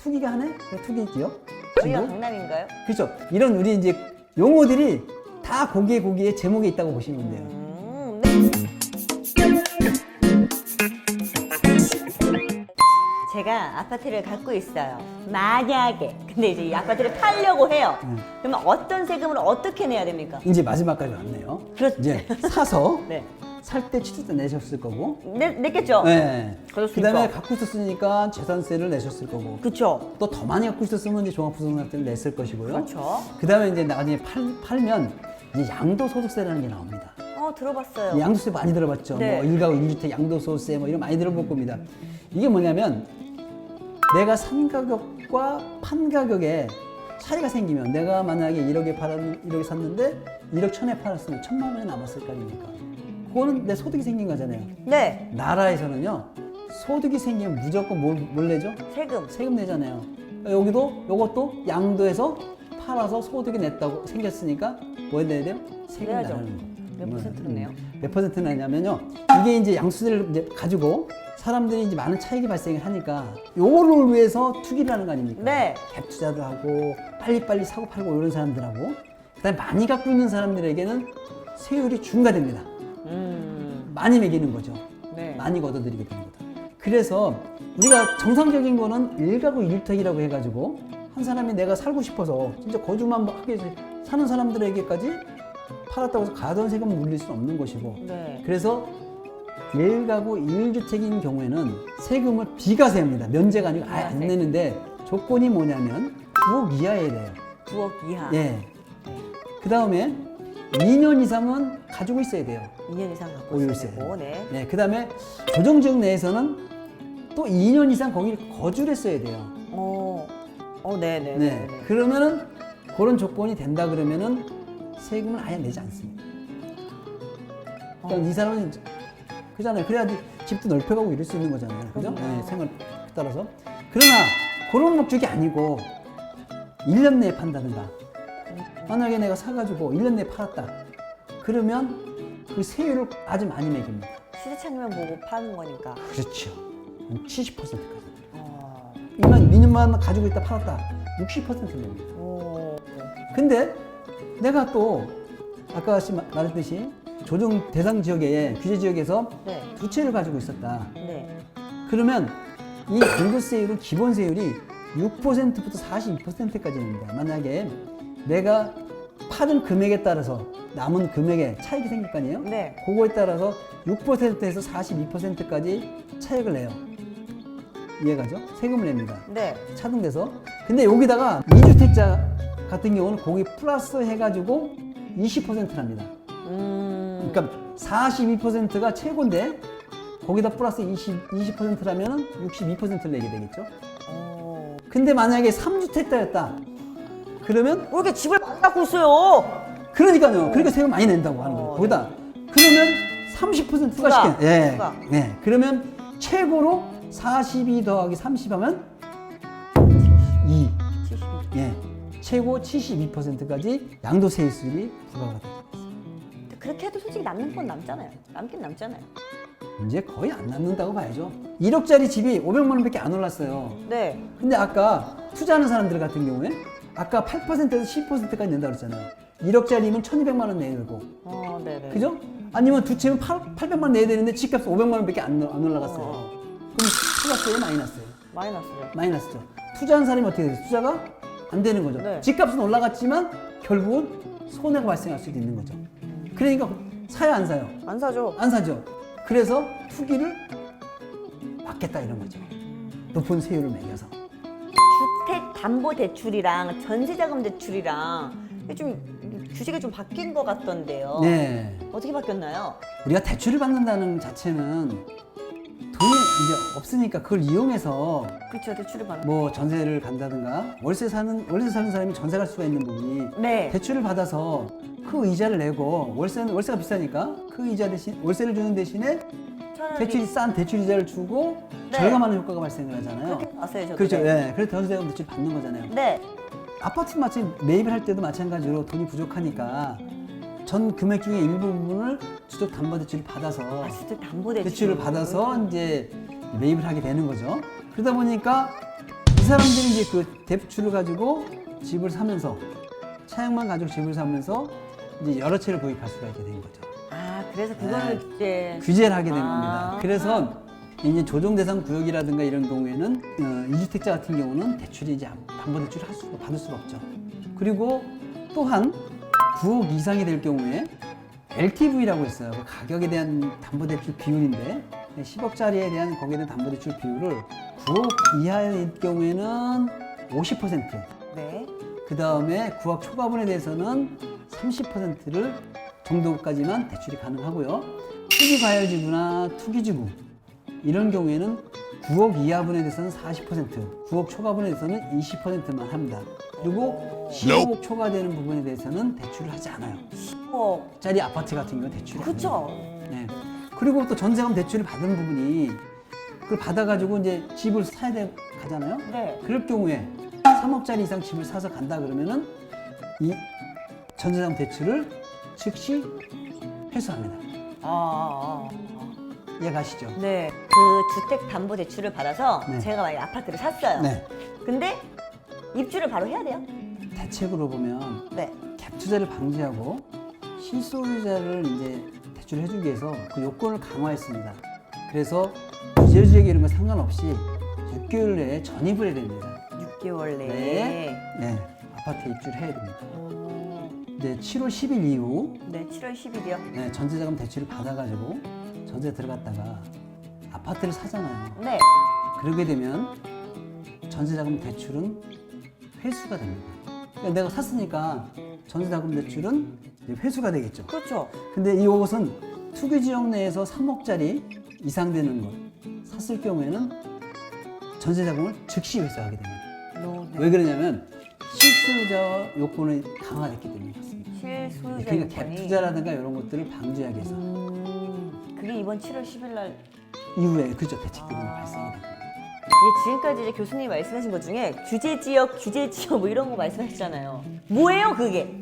투기가 하네? 그래, 투기 지역? 여기가 지구? 강남인가요? 그렇죠. 이런 우리 이제 용어들이 다 거기에 제목에 있다고 보시면 돼요. 네. 제가 아파트를 갖고 있어요. 만약에. 근데 이제 이 아파트를 팔려고 해요. 그러면 어떤 세금을 어떻게 내야 됩니까? 이제 마지막까지 왔네요. 그렇죠. 이제 사서 네. 살 때 취득세 내셨을 거고. 냈겠죠? 네. 그렇습니까? 그다음에 갖고 있었으니까 재산세를 내셨을 거고. 그쵸. 또 더 많이 갖고 있었으면 이제 종합부동산세를 냈을 것이고요. 그렇죠. 그다음에 이제 나중에 팔면 이제 양도소득세라는 게 나옵니다. 들어봤어요. 양도세 많이 들어봤죠. 네. 뭐 1가구 1주택 양도소득세 뭐 이런 많이 들어볼 겁니다. 이게 뭐냐면 내가 산 가격과 판 가격에 차이가 생기면 내가 만약에 1억에 샀는데 1억 1,000에 팔았으면 1,000만 원이 남았을 거 아닙니까? 그거는 내 소득이 생긴 거잖아요. 네. 나라에서는요, 소득이 생기면 무조건 뭘 내죠? 세금. 세금 내잖아요. 요것도 양도해서 팔아서 소득이 냈다고 생겼으니까 뭐 내야 돼요? 세금 내야죠. 내라는 거. 몇 퍼센트를 내요? 몇 퍼센트 내냐면요, 이게 이제 양수세를 이제 가지고 사람들이 이제 많은 차익이 발생을 하니까 요거를 위해서 투기를 하는 거 아닙니까? 네. 갭 투자도 하고 빨리빨리 사고 팔고 이런 사람들하고 그다음에 많이 갖고 있는 사람들에게는 세율이 중과됩니다. 많이 매기는 거죠. 네. 많이 걷어들이게 되는 거다. 그래서 우리가 정상적인 거는 1가구 1주택이라고 해가지고 한 사람이 내가 살고 싶어서 진짜 거주만 하게 사는 사람들에게까지 팔았다고 해서 가전세금을 물릴 수는 없는 것이고, 네. 그래서 1가구 1주택인 경우에는 세금을 비과세합니다. 면제가 아니고 아예 안 비과세. 내는데 조건이 뭐냐면 9억 이하에 돼요. 9억 이하. 예. 그 다음에 2년 이상은 가지고 있어야 돼요. 2년 이상 갖고 보유세. 있어야 되고. 네. 네. 그 다음에 조정지역 내에서는 또 2년 이상 거기 거주를 했어야 돼요. 네네. 네. 그러면은 그런 조건이 된다 그러면은 세금을 아예 내지 않습니다. 그러니까 이 사람은 그잖아요. 그래야지 집도 넓혀가고 이럴 수 있는 거잖아요. 그죠? 네, 생활 따라서. 그러나 그런 목적이 아니고 1년 내에 판다든가 만약에 내가 사가지고 1년 내에 팔았다. 그러면 그 세율을 아주 많이 매깁니다. 시세차익만 보고 파는 거니까. 그렇죠. 70%까지. 어. 2년만 가지고 있다 팔았다. 60% 냅니다. 근데 내가 또 아까 말했듯이 조정 대상 지역에 규제 지역에서 네. 두 채를 가지고 있었다. 네. 그러면 이 양도세율은 기본 세율이 6%부터 42%까지 냅니다. 만약에 내가 파는 금액에 따라서 남은 금액에 차익이 생길 거 아니에요? 네. 그거에 따라서 6%에서 42%까지 차익을 내요. 이해가죠? 세금을 냅니다. 네. 차등돼서. 근데 여기다가 2주택자 같은 경우는 거기 플러스 해가지고 20%랍니다. 그러니까 42%가 최고인데 거기다 플러스 20%라면 62%를 내게 되겠죠. 근데 만약에 3주택자였다. 그러면 왜 이렇게 집을 많이 갖고 있어요? 그러니까요. 그러니까 세금 많이 낸다고 하는 거예요. 거기다. 그러면 30% 추가시켜. 예. 추가. 네. 그러면 최고로 42 더하기 30 하면 2. 72. 예. 최고 72%까지 양도세율이 부과가 됩니다. 그렇게 해도 솔직히 남는 건 남잖아요. 남긴 남잖아요. 이제 거의 안 남는다고 봐야죠. 1억짜리 집이 500만 원밖에 안 올랐어요. 네. 근데 아까 투자하는 사람들 같은 경우에 아까 8%에서 10%까지 낸다고 그랬잖아요. 1억짜리면 1,200만 원 내야 되고. 네네. 그죠? 아니면 두 채면 800만 원 내야 되는데 집값 500만 원밖에 안 올라갔어요. 그럼 플러스예요, 마이너스예요? 마이너스요. 마이너스죠. 투자한 사람이 어떻게 돼요? 투자가 안 되는 거죠. 네. 집값은 올라갔지만 결국은 손해가 발생할 수도 있는 거죠. 그러니까 사요, 안 사요? 안 사죠. 안 사죠. 그래서 투기를 막겠다 이런 거죠. 높은 세율을 매겨서. 주택담보대출이랑 전세자금대출이랑 좀 규제가 좀 바뀐 것 같던데요. 네. 어떻게 바뀌었나요? 우리가 대출을 받는다는 자체는 돈이 이제 없으니까 그걸 이용해서 그렇죠. 대출을 받는. 뭐 전세를 간다든가 월세 사는 사람이 전세 갈 수가 있는 부분이 네. 대출을 받아서 그 이자를 내고 월세가 비싸니까 그 이자 대신 월세를 주는 대신에 차라리 대출이 싼 대출 이자를 주고 네. 절감하는 효과가 발생을 하잖아요. 그렇게 봤어요, 저도. 그렇죠. 네. 예. 그래서 전세자금 대출 받는 거잖아요. 네. 아파트 마치 매입을 할 때도 마찬가지로 돈이 부족하니까 전 금액 중에 일부분을 주택담보대출을 받아서 주택담보대출. 대출을 받아서 이제 매입을 하게 되는 거죠. 그러다 보니까 이 사람들이 이제 그 대출을 가지고 집을 사면서 차량만 가지고 집을 사면서 이제 여러 채를 구입할 수가 있게 된 거죠. 아, 그래서 그거는 이제 규제를 하게 된 겁니다. 그래서 이제 조정 대상 구역이라든가 이런 경우에는 2주택자 같은 경우는 대출이 이제 담보대출을 받을 수가 없죠. 그리고 또한 9억 이상이 될 경우에 LTV라고 있어요. 그 가격에 대한 담보대출 비율인데 10억짜리에 대한 거기에 대한 담보대출 비율을 9억 이하일 경우에는 50%, 네. 그 다음에 9억 초과분에 대해서는 30%를 정도까지만 대출이 가능하고요. 투기과열지구나 투기지구 이런 경우에는 9억 이하분에 대해서는 40%, 9억 초과분에 대해서는 20%만 합니다. 그리고 15억 초과되는 부분에 대해서는 대출을 하지 않아요. 10억짜리 아파트 같은 경우는 대출이 그렇죠. 네. 그리고 또 전세금 대출을 받은 부분이 그걸 받아가지고 이제 집을 사야 가잖아요. 네. 그럴 경우에 3억짜리 이상 집을 사서 간다 그러면은 이 전세금 대출을 즉시 회수합니다. 이해가시죠? 네. 그 주택담보대출을 받아서 네. 제가 만약에 아파트를 샀어요. 네. 근데 입주를 바로 해야 돼요? 대책으로 보면 네. 갭 투자를 방지하고 실소유자를 이제 대출을 해주기 위해서 그 요건을 강화했습니다. 그래서 규제지역에 이런 거 상관없이 6개월 내에 전입을 해야 됩니다. 6개월 내에. 네, 아파트에 입주를 해야 됩니다. 이제 7월 10일 이후 네, 7월 10일이요. 네, 전세자금 대출을 받아가지고 전세 들어갔다가 아파트를 사잖아요. 네. 그러게 되면 전세자금 대출은 회수가 됩니다. 그러니까 내가 샀으니까 전세자금 대출은 이제 회수가 되겠죠. 그렇죠. 근데 이것은 투기지역 내에서 3억짜리 이상 되는 것 샀을 경우에는 전세자금을 즉시 회수하게 됩니다. 네. 왜 그러냐면 실수요자 요건이 강화됐기 때문에 그렇습니다. 실소유자 그러니까 요건이. 갭 투자라든가 이런 것들을 방지하기 위해서 그게 이번 7월 10일 날 이후에 그죠 대책들이 발생이 됩니다. 이게 지금까지 이제 교수님이 말씀하신 것 중에 규제지역 뭐 이런 거 말씀하셨잖아요. 뭐예요 그게?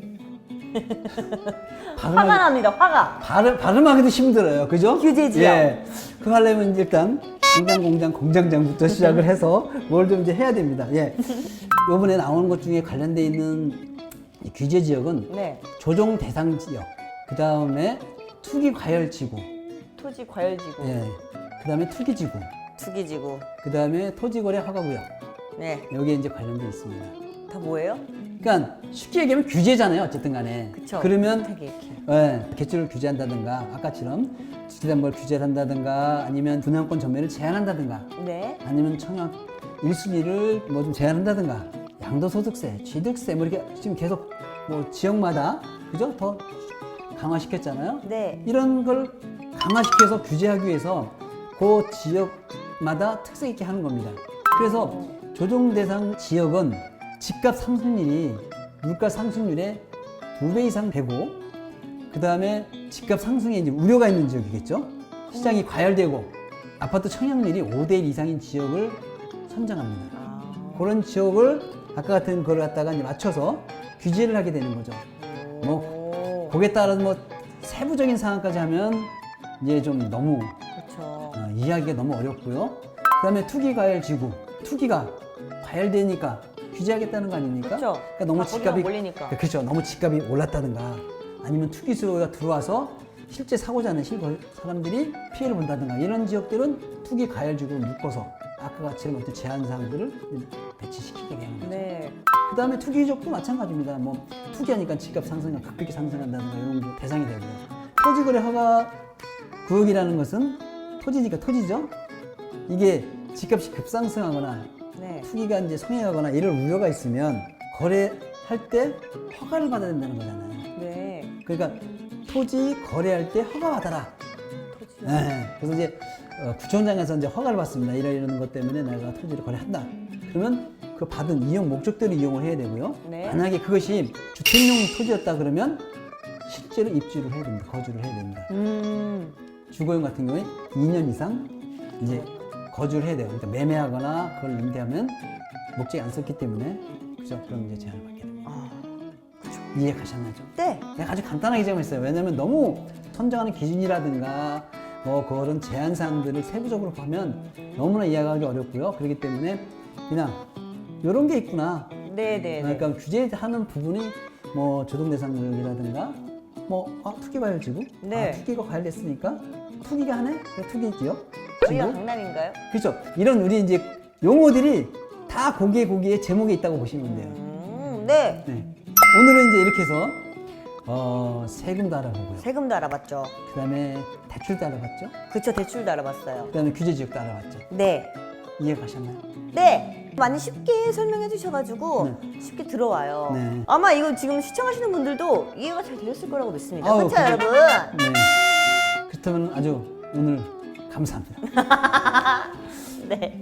화가 납니다. 화가. 발음하기도 힘들어요. 그죠? 규제지역. 예. 그거 하려면 일단 공장장부터 시작을 해서 뭘 좀 이제 해야 됩니다. 예. 요번에 나오는 것 중에 관련돼 있는 이 규제지역은 네. 조정 대상 지역, 그 다음에 투기 과열 지구, 토지 과열지구. 예. 그 다음에 투기 지구, 투기지구. 그 다음에 토지거래 허가구역. 네. 여기에 이제 관련돼 있습니다. 다 뭐예요? 그러니까 쉽게 얘기하면 규제잖아요. 어쨌든 간에. 그쵸. 그러면 되게 이렇게. 예, 개수를 규제한다든가 아까처럼 지대담보를 규제를 한다든가 아니면 분양권 전매를 제한한다든가 네. 아니면 청약 1순위를 뭐 좀 제한한다든가 양도소득세, 취득세 뭐 이렇게 지금 계속 뭐 지역마다 그죠? 더 강화시켰잖아요. 네. 이런 걸 강화시켜서 규제하기 위해서 그 지역마다 특색 있게 하는 겁니다. 그래서 조정 대상 지역은 집값 상승률이 물가 상승률의 2배 이상 되고 그 다음에 집값 상승에 이제 우려가 있는 지역이겠죠. 시장이 과열되고 아파트 청약률이 5대1 이상인 지역을 선정합니다. 그런 지역을 아까 같은 걸 갖다가 이제 맞춰서 규제를 하게 되는 거죠. 뭐 거기에 따라서 뭐 세부적인 상황까지 하면 이제 좀 너무 그렇죠. 이해하기가 너무 어렵고요. 그다음에 투기 과열 지구, 투기가 과열되니까 규제하겠다는 거 아닙니까? 그렇죠. 그러니까 너무 다 집값이 거기만 몰리니까. 그렇죠. 너무 집값이 올랐다든가 아니면 투기 수요가 들어와서 실제 사고자 하는 사람들이 피해를 본다든가 이런 지역들은 투기 과열 지구를 묶어서 아까 같이 어떤 제한 사항들을 배치시키게 되는 거죠. 네. 그 다음에 투기 지역도 마찬가지입니다. 뭐 투기하니까 집값 상승이 급격히 상승한다든가 이런 게 대상이 되고요. 토지거래 허가 구역이라는 것은 토지니까 토지죠. 이게 집값이 급상승하거나 네. 투기가 이제 성행하거나 이런 우려가 있으면 거래할 때 허가를 받아야 된다는 거잖아요. 네. 그러니까 토지 거래할 때 허가 받아라. 토지. 네. 그래서 이제 구청장에서 이제 허가를 받습니다. 이런 것 때문에 내가 토지를 거래한다. 그러면 그 받은 이용 목적대로 이용을 해야 되고요. 네. 만약에 그것이 주택용 토지였다 그러면 실제로 입주를 해야 됩니다. 거주를 해야 됩니다. 주거용 같은 경우에 2년 이상 이제 거주를 해야 돼요. 그러니까 매매하거나 그걸 임대하면 목적이 안 썼기 때문에 그죠? 그럼 이제 제한을 받게 됩니다. 이해 가셨나죠? 네. 내가 아주 간단하게 제공했어요. 왜냐하면 너무 선정하는 기준이라든가 뭐 그런 제한 사항들을 세부적으로 보면 너무나 이해하기 어렵고요. 그렇기 때문에 그냥 이런 게 있구나. 네네네. 그러니까 규제하는 부분이 뭐 조정대상구역이라든가 투기과열지구. 네. 투기가 과열됐으니까 투기가 하네. 그래, 투기지역. 여기가 지구. 강남인가요? 그렇죠. 이런 우리 이제 용어들이 다 거기에 제목에 있다고 보시면 돼요. 네. 네. 오늘은 이제 이렇게 해서 세금도 알아보고요. 세금도 알아봤죠. 그다음에 대출도 알아봤죠. 그쵸, 대출도 알아봤어요. 그다음에 규제지역도 알아봤죠. 네. 이해가셨나요? 네. 많이 쉽게 설명해 주셔가지고 쉽게 들어와요. 네. 아마 이거 지금 시청하시는 분들도 이해가 잘 되셨을 거라고 믿습니다. 아우, 그렇죠, 그래. 여러분? 네. 그렇다면 아주 오늘 감사합니다. 네.